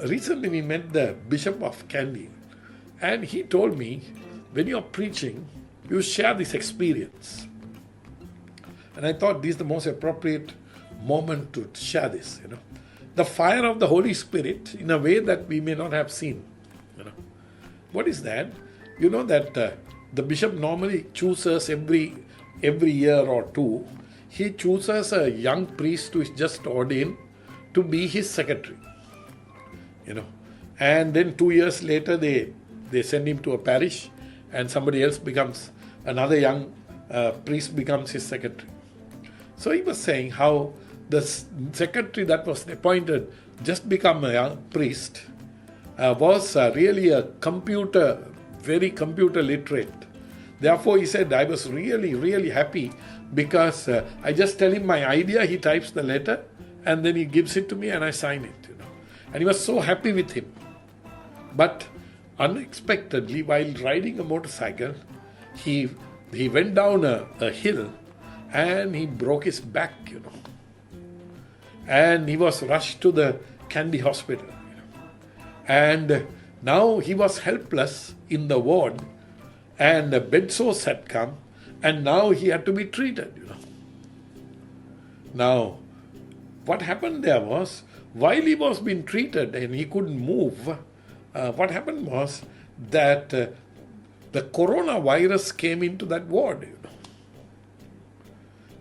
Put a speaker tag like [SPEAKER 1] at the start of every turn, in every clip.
[SPEAKER 1] Recently we met the Bishop of Kandy, and he told me, when you're preaching, you share this experience. And I thought this is the most appropriate moment to share this, The fire of the Holy Spirit in a way that we may not have seen. What is that? You know that the bishop normally chooses every year or two, he chooses a young priest who is just ordained to be his secretary. And then 2 years later they send him to a parish and somebody else becomes, another young priest becomes his secretary. So he was saying how the secretary that was appointed just become a young priest was really very computer literate. Therefore he said, I was really, really happy because I just tell him my idea, he types the letter and then he gives it to me and I sign it. And he was so happy with him. But unexpectedly, while riding a motorcycle, he went down a hill and he broke his back, And he was rushed to the Kandy hospital. And now he was helpless in the ward and the bed sores had come and now he had to be treated, Now, what happened there was, while he was being treated and he couldn't move, what happened was that the coronavirus came into that ward,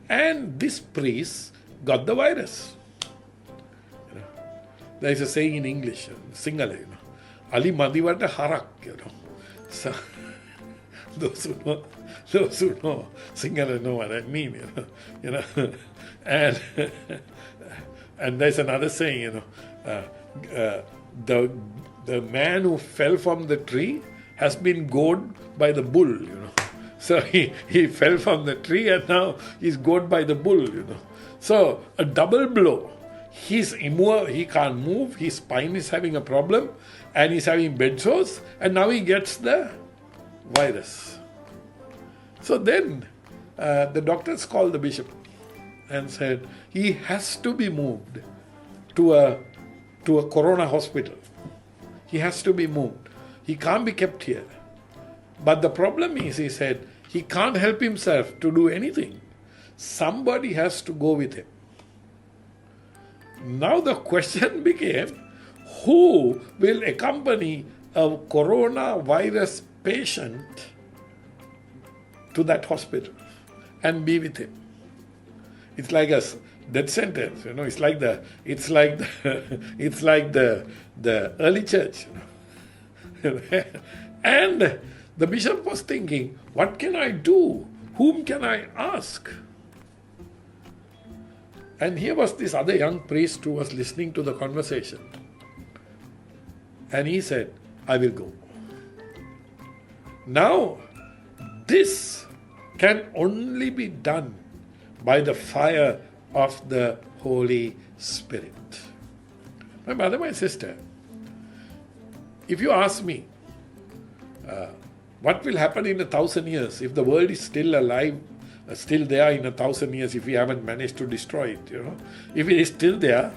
[SPEAKER 1] And this priest got the virus. There is a saying in English, Sinhala, Ali Madivata Harak, So those who know Sinhala know what I mean, And there's another saying, the man who fell from the tree has been gored by the bull, So he fell from the tree and now he's gored by the bull, So a double blow. He's immovable, he can't move, his spine is having a problem and he's having bed sores and now he gets the virus. So then the doctors called the bishop and said he has to be moved to a corona hospital. He has to be moved. He can't be kept here. But the problem is, he said, he can't help himself to do anything. Somebody has to go with him. Now the question became, who will accompany a coronavirus patient to that hospital and be with him? It's like a death sentence, It's like the early church. And the bishop was thinking, what can I do? Whom can I ask? And here was this other young priest who was listening to the conversation. And he said, I will go. Now, this can only be done by the fire of the Holy Spirit. My mother, my sister, if you ask me, what will happen in 1,000 years if the world is still alive, still there in 1,000 years, if we haven't managed to destroy it, If it is still there,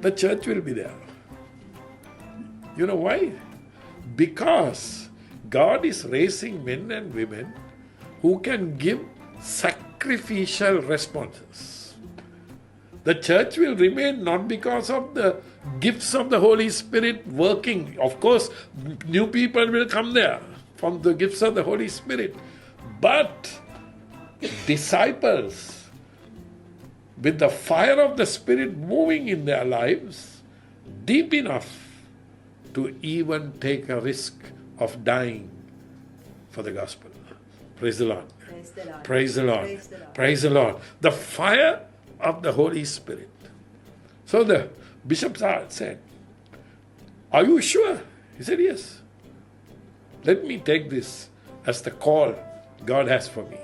[SPEAKER 1] the church will be there. You know why? Because God is raising men and women who can give sacrificial responses. The church will remain not because of the gifts of the Holy Spirit working. Of course, new people will come there from the gifts of the Holy Spirit. But disciples with the fire of the Spirit moving in their lives deep enough to even take a risk of dying for the gospel. Praise the Lord. Praise the Lord. Praise the Lord. The fire of the Holy Spirit. So the bishop said, are you sure? He said, yes. Let me take this as the call God has for me.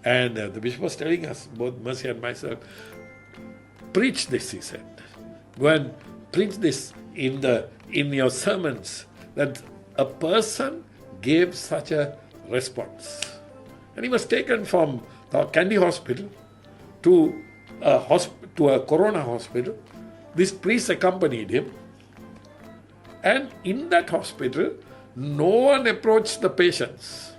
[SPEAKER 1] And the bishop was telling us, both Mercy and myself, preach this, he said. Go and preach this in your sermons, that a person gave such a response. And he was taken from the Kandy hospital to a corona hospital, This priest accompanied him. And in that hospital, no one approached the patients.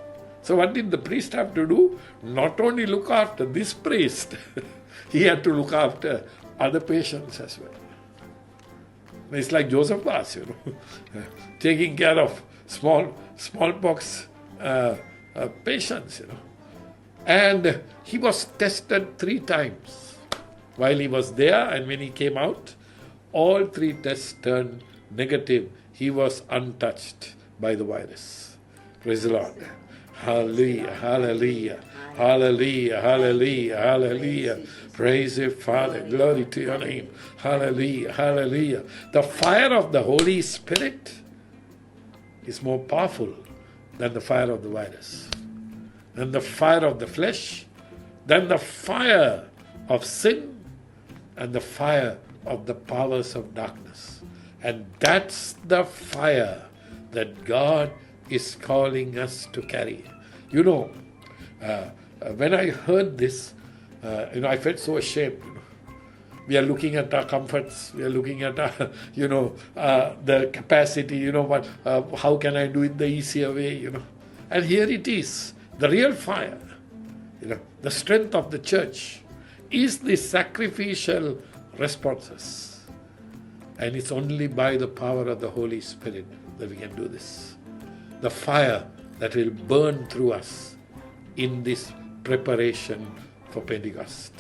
[SPEAKER 1] So what did the priest have to do? Not only look after this priest, he had to look after other patients as well. It's like Joseph Vaz, taking care of smallpox patients, And he was tested 3 times while he was there, and when he came out, all 3 tests turned negative. He was untouched by the virus. Praise the Lord. Hallelujah, hallelujah, hallelujah, hallelujah, hallelujah. Praise you, Father. Glory to your name. Hallelujah, hallelujah. The fire of the Holy Spirit is more powerful than the fire of the virus, than the fire of the flesh, than the fire of sin, and the fire of the powers of darkness. And that's the fire that God is calling us to carry. When I heard this, I felt so ashamed. We are looking at our comforts. We are looking at our, the capacity. How can I do it the easier way? And here it is. The real fire, the strength of the church is the sacrificial responses. And it's only by the power of the Holy Spirit that we can do this. The fire that will burn through us in this preparation for Pentecost.